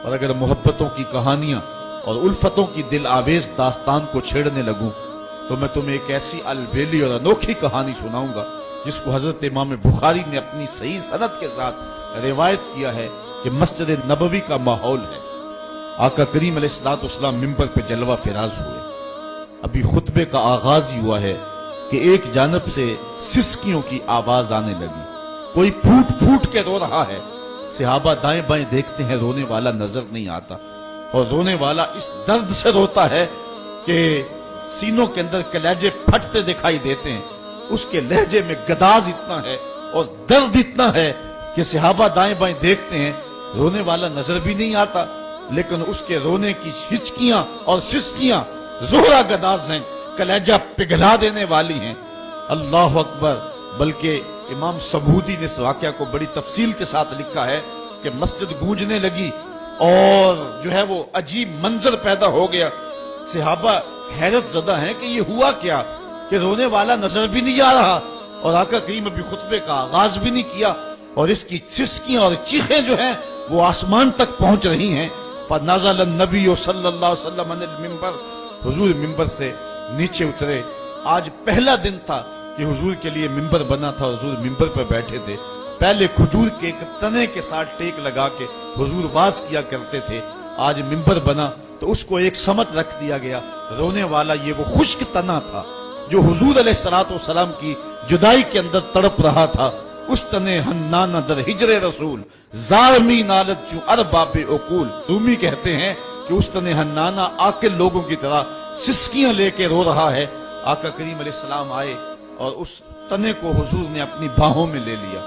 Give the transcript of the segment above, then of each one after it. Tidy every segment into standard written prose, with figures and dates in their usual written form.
اور اگر محبتوں کی کہانیاں اور الفتوں کی دل آویز داستان کو چھیڑنے لگوں تو میں تمہیں ایک ایسی البیلی اور انوکھی کہانی سناؤں گا جس کو حضرت امام بخاری نے اپنی صحیح سند کے ساتھ روایت کیا ہے کہ مسجد نبوی کا ماحول ہے۔ آقا کریم علیہ الصلوۃ والسلام منبر پہ جلوہ فراز ہوئے، ابھی خطبے کا آغاز ہی ہوا ہے کہ ایک جانب سے سسکیوں کی آواز آنے لگی، کوئی پھوٹ پھوٹ کے رو رہا ہے۔ صحابہ دائیں بائیں دیکھتے ہیں، رونے والا نظر نہیں آتا، اور رونے والا اس درد سے روتا ہے کہ سینوں کے اندر کلیجے پھٹتے دکھائی دیتے ہیں۔ اس کے لہجے میں گداز اتنا ہے اور درد اتنا ہے کہ صحابہ دائیں بائیں دیکھتے ہیں، رونے والا نظر بھی نہیں آتا، لیکن اس کے رونے کی ہچکیاں اور سسکیاں زہرا گداز ہیں، کلیجہ پگھلا دینے والی ہیں۔ اللہ اکبر۔ بلکہ امام سبودی نے اس واقعہ کو بڑی تفصیل کے ساتھ لکھا ہے کہ مسجد گونجنے لگی اور جو ہے وہ عجیب منظر پیدا ہو گیا۔ صحابہ حیرت زدہ ہیں کہ یہ ہوا کیا کہ رونے والا نظر بھی نہیں آ رہا اور آقا کریم ابھی خطبے کا آغاز بھی نہیں کیا، اور اس کی چسکیاں اور چیخیں جو ہیں وہ آسمان تک پہنچ رہی ہیں۔ فنزل النبی صلی اللہ علیہ وسلم عن المنبر، حضور ممبر سے نیچے اترے۔ آج پہلا دن تھا کہ حضور کے لیے ممبر بنا تھا، حضور ممبر پر بیٹھے تھے۔ پہلے کھجور کے ایک تنے کے ساتھ ٹیک لگا کے حضور واز کیا کرتے تھے، آج ممبر بنا تو اس کو ایک سمت رکھ دیا گیا۔ رونے والا یہ وہ خشک تنا تھا جو حضور علیہ الصلوۃ والسلام کی جدائی کے اندر تڑپ رہا تھا۔ اس تنے حنانہ در ہجر رسول، زارمی نالت چوں ارباب عقول۔ رومی کہتے ہیں کہ اس تنے حنانہ عاقل لوگوں کی طرح سسکیاں لے کے رو رہا ہے۔ آقا کریم علیہ السلام آئے اور اس تنے کو حضور نے اپنی باہوں میں لے لیا۔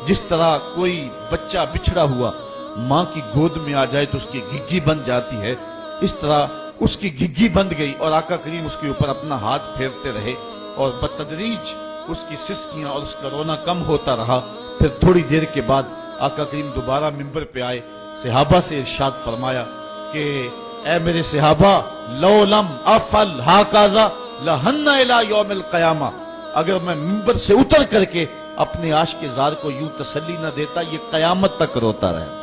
جس طرح کوئی بچہ بچھڑا ہوا ماں کی گود میں آ جائے تو اس کی گھگی بن جاتی ہے، اس طرح اس کی گھگی بند گئی اور آقا کریم اس کے اوپر اپنا ہاتھ پھیرتے رہے، اور بتدریج اس کی سسکیاں اور اس کا رونا کم ہوتا رہا۔ پھر تھوڑی دیر کے بعد آقا کریم دوبارہ ممبر پہ آئے، صحابہ سے ارشاد فرمایا کہ اے میرے صحابہ، لو لم افعل ہاکذا لہن الی یوم القیامہ، اگر میں ممبر سے اتر کر کے اپنے عاشق زار کو یوں تسلی نہ دیتا یہ قیامت تک روتا رہتا۔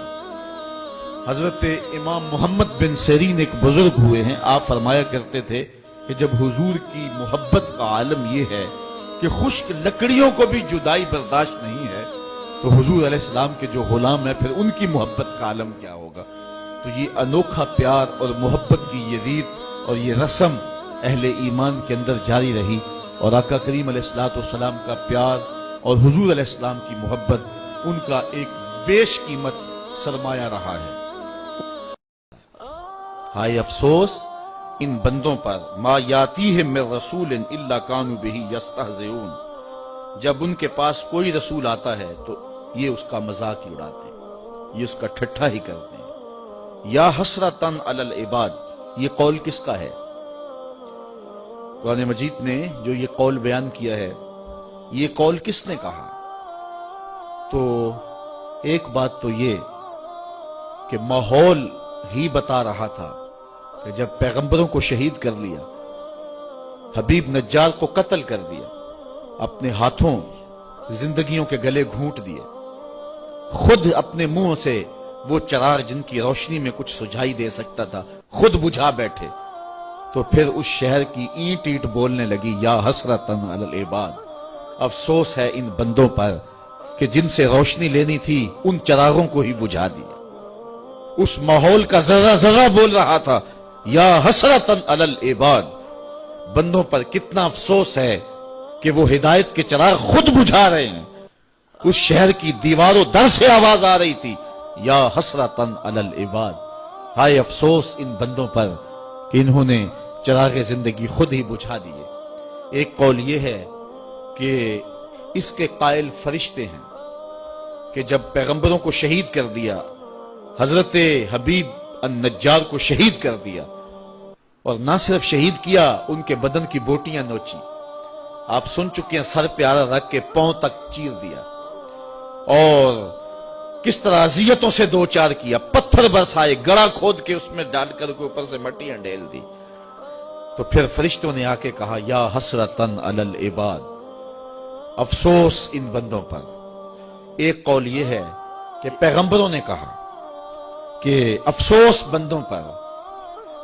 حضرت امام محمد بن سیرین ایک بزرگ ہوئے ہیں، آپ فرمایا کرتے تھے کہ جب حضور کی محبت کا عالم یہ ہے کہ خشک لکڑیوں کو بھی جدائی برداشت نہیں ہے، تو حضور علیہ السلام کے جو غلام ہیں پھر ان کی محبت کا عالم کیا ہوگا۔ تو یہ انوکھا پیار اور محبت کی یہ ریت اور یہ رسم اہل ایمان کے اندر جاری رہی، اور آقا کریم علیہ الصلوۃ والسلام کا پیار اور حضور علیہ السلام کی محبت ان کا ایک بیش قیمت سرمایہ رہا ہے۔ ہائے افسوس ان بندوں پر، ما یاتیہم من رسول الا کانوا بہ یستہزئون، جب ان کے پاس کوئی رسول آتا ہے تو یہ اس کا مذاق ہی اڑاتے ہیں، یہ اس کا ٹھٹھا ہی کرتے ہیں۔ یا حسرتن علی العباد، یہ قول کس کا ہے؟ قرآن مجید نے جو یہ قول بیان کیا ہے، یہ قول کس نے کہا؟ تو ایک بات تو یہ کہ ماحول ہی بتا رہا تھا کہ جب پیغمبروں کو شہید کر لیا، حبیب نجار کو قتل کر دیا، اپنے ہاتھوں زندگیوں کے گلے گھونٹ دیے، خود اپنے منہ سے وہ چراغ جن کی روشنی میں کچھ سجھائی دے سکتا تھا خود بجھا بیٹھے، تو پھر اس شہر کی اینٹ اینٹ بولنے لگی یا حسرتن علی العباد، افسوس ہے ان بندوں پر کہ جن سے روشنی لینی تھی ان چراغوں کو ہی بجھا دیا۔ اس ماحول کا ذرہ ذرہ بول رہا تھا یا حسرتن علی العباد، بندوں پر کتنا افسوس ہے کہ وہ ہدایت کے چراغ خود بجھا رہے ہیں۔ اس شہر کی دیوار و در سے آواز آ رہی تھی یا حسرتن علی العباد، ہائے افسوس ان بندوں پر کہ انہوں نے چراغ زندگی خود ہی بجھا دیے۔ ایک قول یہ ہے کہ اس کے قائل فرشتے ہیں کہ جب پیغمبروں کو شہید کر دیا، حضرت حبیب النجار کو شہید کر دیا، اور نہ صرف شہید کیا، ان کے بدن کی بوٹیاں نوچی، آپ سن چکے ہیں، سر پہ آرا رکھ کے پاؤں تک چیر دیا، اور کس طرح اذیتوں سے دو چار کیا، پتھر برسائے، گڑا کھود کے اس میں ڈال کر کے اوپر سے مٹیاں ڈھیل دی۔ تو پھر فرشتوں نے آ کے کہا یا حسرتن علی العباد، افسوس ان بندوں پر۔ ایک قول یہ ہے کہ پیغمبروں نے کہا کہ افسوس بندوں پر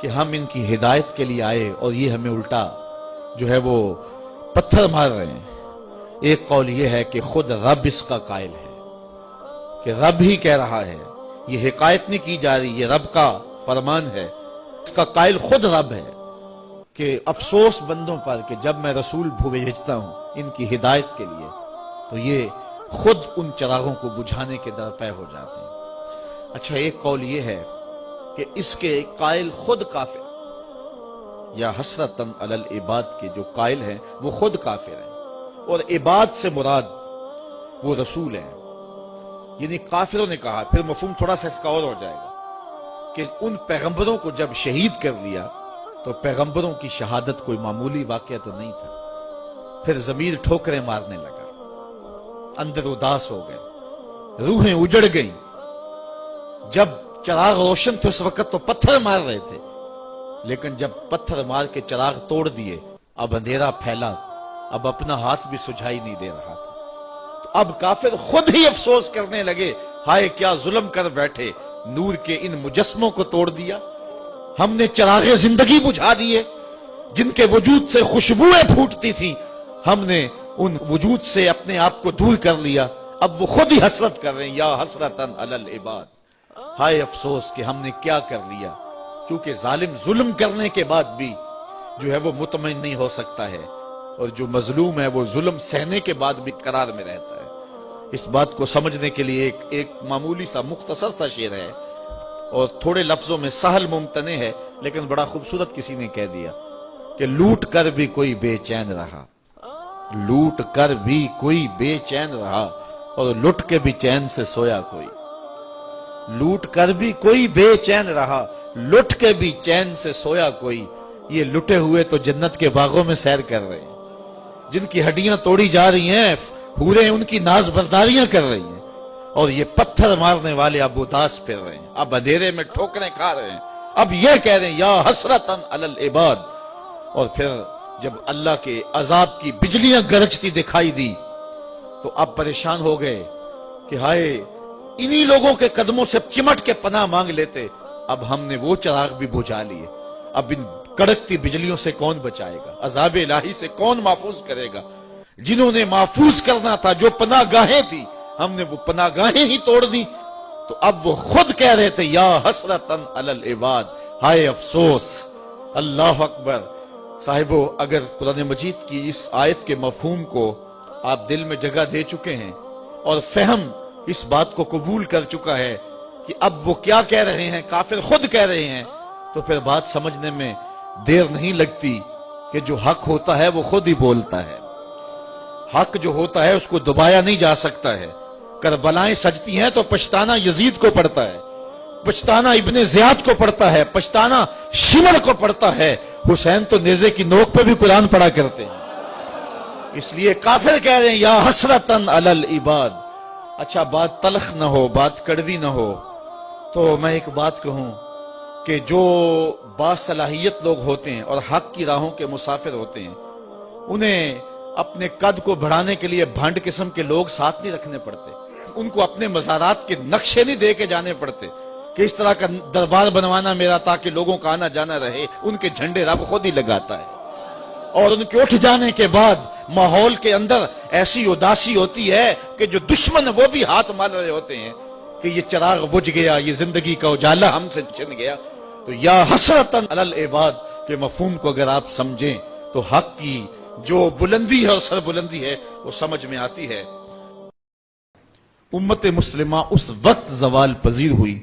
کہ ہم ان کی ہدایت کے لیے آئے اور یہ ہمیں الٹا جو ہے وہ پتھر مار رہے ہیں۔ ایک قول یہ ہے کہ خود رب اس کا قائل ہے، کہ رب ہی کہہ رہا ہے، یہ حکایت نہیں کی جا رہی، یہ رب کا فرمان ہے، اس کا قائل خود رب ہے کہ افسوس بندوں پر کہ جب میں رسول بھیجتا ہوں ان کی ہدایت کے لیے تو یہ خود ان چراغوں کو بجھانے کے درپے ہو جاتے ہیں۔ اچھا، ایک قول یہ ہے کہ اس کے قائل خود کافر، یا حسرتاً علی العباد کے جو قائل ہیں وہ خود کافر ہیں، اور عباد سے مراد وہ رسول ہیں، یعنی کافروں نے کہا۔ پھر مفہوم تھوڑا سا اس کا اور ہو جائے گا کہ ان پیغمبروں کو جب شہید کر دیا تو پیغمبروں کی شہادت کوئی معمولی واقعہ تو نہیں تھا۔ پھر ضمیر ٹھوکریں مارنے لگا، اندر اداس ہو گئے، روحیں اجڑ گئیں۔ جب چراغ روشن تھے اس وقت تو پتھر مار رہے تھے، لیکن جب پتھر مار کے چراغ توڑ دیے اب اندھیرا پھیلا، اب اپنا ہاتھ بھی سجھائی نہیں دے رہا تھا۔ تو اب کافر خود ہی افسوس کرنے لگے، ہائے کیا ظلم کر بیٹھے، نور کے ان مجسموں کو توڑ دیا، ہم نے چراغ زندگی بجھا دیے، جن کے وجود سے خوشبوئیں پھوٹتی تھی ہم نے ان وجود سے اپنے آپ کو دور کر لیا۔ اب وہ خود ہی حسرت کر رہے ہیں، یا حسرتاً علی العباد، ہائے افسوس کہ ہم نے کیا کر لیا۔ کیونکہ ظالم ظلم کرنے کے بعد بھی جو ہے وہ مطمئن نہیں ہو سکتا ہے، اور جو مظلوم ہے وہ ظلم سہنے کے بعد بھی قرار میں رہتا ہے۔ اس بات کو سمجھنے کے لیے ایک معمولی سا مختصر سا شعر ہے، اور تھوڑے لفظوں میں سہل ممتنع ہے لیکن بڑا خوبصورت کسی نے کہہ دیا کہ لوٹ کر بھی کوئی بے چین رہا، لوٹ کر بھی کوئی بے چین رہا، اور لٹ کے بھی چین سے سویا کوئی، لوٹ کر بھی کوئی بے چین رہا، لٹ کے بھی چین سے سویا کوئی۔ یہ لٹے ہوئے تو جنت کے باغوں میں سیر کر رہے ہیں، جن کی ہڈیاں توڑی جا رہی ہیں حوریں ان کی ناز برداریاں کر رہی ہیں، اور یہ پتھر مارنے والے اب اداس پھر رہے ہیں، اب اندھیرے میں ٹھوکریں کھا رہے ہیں، اب یہ کہہ رہے ہیں یا حسرتاً علی العباد۔ اور پھر جب اللہ کے عذاب کی بجلیاں گرجتی دکھائی دی تو اب پریشان ہو گئے کہ ہائے انہی لوگوں کے قدموں سے چمٹ کے پناہ مانگ لیتے، اب ہم نے وہ چراغ بھی بجھا لیے، اب ان کڑکتی بجلیوں سے کون بچائے گا، عذاب الہی سے کون محفوظ کرے گا۔ جنہوں نے محفوظ کرنا تھا، جو پناہ گاہیں تھی، ہم نے وہ پناہ گاہیں ہی توڑ دی۔ تو اب وہ خود کہہ رہے تھے یا حسرتاً علی العباد، ہائے افسوس۔ اللہ اکبر۔ صاحبو، اگر قرآن مجید کی اس آیت کے مفہوم کو آپ دل میں جگہ دے چکے ہیں اور فہم اس بات کو قبول کر چکا ہے کہ اب وہ کیا کہہ رہے ہیں، کافر خود کہہ رہے ہیں، تو پھر بات سمجھنے میں دیر نہیں لگتی کہ جو حق ہوتا ہے وہ خود ہی بولتا ہے۔ حق جو ہوتا ہے اس کو دبایا نہیں جا سکتا ہے۔ کربلائیں سجتی ہیں تو پچھتانا یزید کو پڑتا ہے، پچھتانا ابن زیاد کو پڑتا ہے، پچھتانا شمر کو پڑتا ہے۔ حسین تو نیزے کی نوک پہ بھی قرآن پڑھا کرتے ہیں۔ اس لیے کافر کہہ رہے ہیں یا حسرتاً علی العباد۔ اچھا، بات تلخ نہ ہو، بات کڑوی نہ ہو تو میں ایک بات کہوں کہ جو باصلاحیت لوگ ہوتے ہیں اور حق کی راہوں کے مسافر ہوتے ہیں، انہیں اپنے قد کو بڑھانے کے لیے بھنڈ قسم کے لوگ ساتھ نہیں رکھنے پڑتے، ان کو اپنے مزارات کے نقشے نہیں دے کے جانے پڑتے کہ اس طرح کا دربار بنوانا میرا تاکہ لوگوں کا آنا جانا رہے۔ ان کے جھنڈے رب خود ہی لگاتا ہے، اور ان کے اٹھ جانے کے بعد ماحول کے اندر ایسی اداسی ہوتی ہے کہ جو دشمن وہ بھی ہاتھ مال رہے ہوتے ہیں کہ یہ چراغ بجھ گیا، یہ زندگی کا اجالا ہم سے چھن گیا۔ تو یا حسرتاً علی العباد کے مفہوم کو اگر آپ سمجھیں تو حق کی جو بلندی ہے اور سر بلندی ہے وہ سمجھ میں آتی ہے۔ امت مسلمہ اس وقت زوال پذیر ہوئی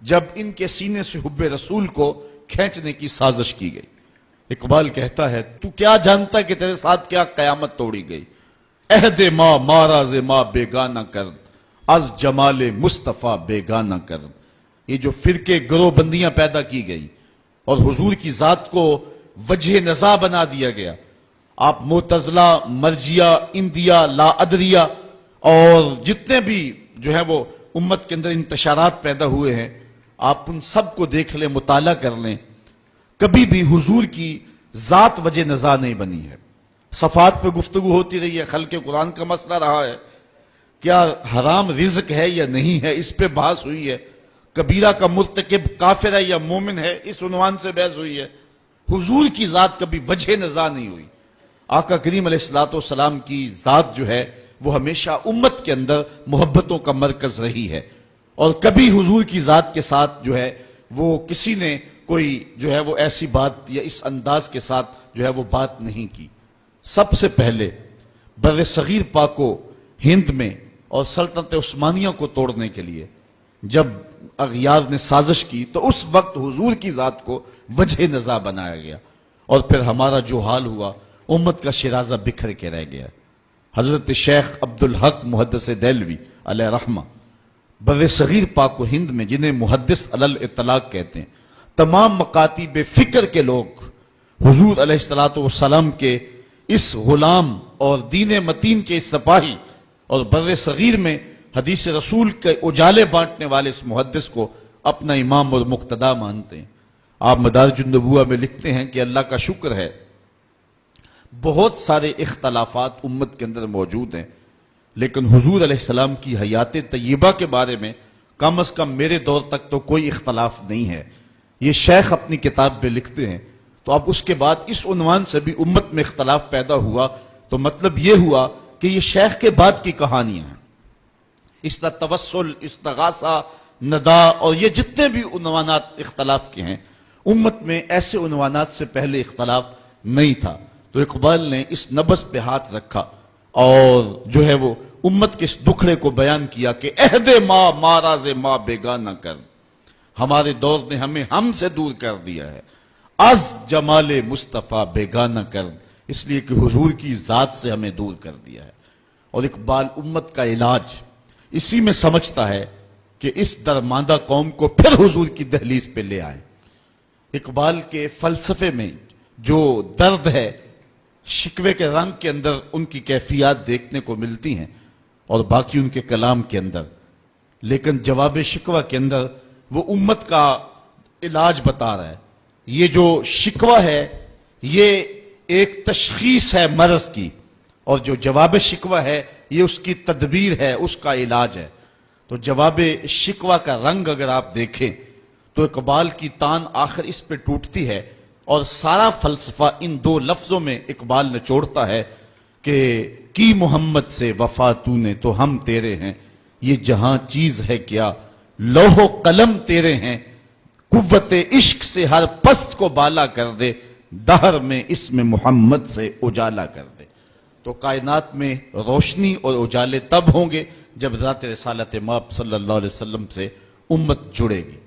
جب ان کے سینے سے حب رسول کو کھینچنے کی سازش کی گئی۔ اقبال کہتا ہے تو کیا جانتا کہ تیرے ساتھ کیا قیامت توڑی گئی، عہد ما ماراز ما بیگانہ کرد، از جمال مصطفیٰ بیگانہ کرد۔ یہ جو فرقے گروہ بندیاں پیدا کی گئی اور حضور کی ذات کو وجہ نزاع بنا دیا گیا، آپ معتزلہ، مرجیہ، اندیہ، لا ادریہ اور جتنے بھی جو ہے وہ امت کے اندر انتشارات پیدا ہوئے ہیں، آپ ان سب کو دیکھ لیں، مطالعہ کر لیں، کبھی بھی حضور کی ذات وجہ نزاع نہیں بنی ہے۔ صفات پہ گفتگو ہوتی رہی ہے، خلق قرآن کا مسئلہ رہا ہے، کیا حرام رزق ہے یا نہیں ہے اس پہ بحث ہوئی ہے، کبیرہ کا مرتکب کافر ہے یا مومن ہے، اس عنوان سے بحث ہوئی ہے۔ حضور کی ذات کبھی وجہ نزاع نہیں ہوئی۔ آقا کریم علیہ الصلوۃ والسلام کی ذات جو ہے وہ ہمیشہ امت کے اندر محبتوں کا مرکز رہی ہے، اور کبھی حضور کی ذات کے ساتھ جو ہے وہ کسی نے کوئی جو ہے وہ ایسی بات یا اس انداز کے ساتھ جو ہے وہ بات نہیں کی۔ سب سے پہلے بر صغیر پاک و ہند میں اور سلطنت عثمانیہ کو توڑنے کے لیے جب اغیار نے سازش کی تو اس وقت حضور کی ذات کو وجہ نزاع بنایا گیا، اور پھر ہمارا جو حال ہوا امت کا شرازہ بکھر کے رہ گیا۔ حضرت شیخ عبدالحق محدث دہلوی علیہ رحمہ بر صغیر پاک و ہند میں، جنہیں محدث علی الاطلاق کہتے ہیں، تمام مکاتب فکر کے لوگ حضور علیہ الصلوۃ والسلام کے اس غلام اور دین متین کے اس سپاہی اور بر صغیر میں حدیث رسول کے اجالے بانٹنے والے اس محدث کو اپنا امام اور مقتدا مانتے ہیں۔ آپ مدارج النبوہ میں لکھتے ہیں کہ اللہ کا شکر ہے بہت سارے اختلافات امت کے اندر موجود ہیں، لیکن حضور علیہ السلام کی حیات طیبہ کے بارے میں کم از کم میرے دور تک تو کوئی اختلاف نہیں ہے۔ یہ شیخ اپنی کتاب میں لکھتے ہیں۔ تو اب اس کے بعد اس عنوان سے بھی امت میں اختلاف پیدا ہوا، تو مطلب یہ ہوا کہ یہ شیخ کے بعد کی کہانیاں ہیں۔ اس کا توسل، استغاثہ، ندا اور یہ جتنے بھی عنوانات اختلاف کے ہیں، امت میں ایسے عنوانات سے پہلے اختلاف نہیں تھا۔ تو اقبال نے اس نبض پہ ہاتھ رکھا اور جو ہے وہ امت کے اس دکھڑے کو بیان کیا کہ عہد ماں ماراز ماں بیگانہ کر، ہمارے دور نے ہمیں ہم سے دور کر دیا ہے، از جمال مصطفیٰ بیگانہ کر، اس لیے کہ حضور کی ذات سے ہمیں دور کر دیا ہے۔ اور اقبال امت کا علاج اسی میں سمجھتا ہے کہ اس درماندہ قوم کو پھر حضور کی دہلیز پہ لے آئے۔ اقبال کے فلسفے میں جو درد ہے، شکوے کے رنگ کے اندر ان کی کیفیات دیکھنے کو ملتی ہیں اور باقی ان کے کلام کے اندر، لیکن جواب شکوہ کے اندر وہ امت کا علاج بتا رہا ہے۔ یہ جو شکوہ ہے یہ ایک تشخیص ہے مرض کی، اور جو جواب شکوہ ہے یہ اس کی تدبیر ہے، اس کا علاج ہے۔ تو جواب شکوہ کا رنگ اگر آپ دیکھیں تو اقبال کی تان آخر اس پہ ٹوٹتی ہے، اور سارا فلسفہ ان دو لفظوں میں اقبال نے چھوڑتا ہے کہ کی محمد سے وفا تو نے تو ہم تیرے ہیں، یہ جہاں چیز ہے کیا لوح و قلم تیرے ہیں، قوت عشق سے ہر پست کو بالا کر دے، دہر میں اس میں محمد سے اجالا کر دے۔ تو کائنات میں روشنی اور اجالے تب ہوں گے جب ذات رسالت مآب صلی اللہ علیہ وسلم سے امت جڑے گی۔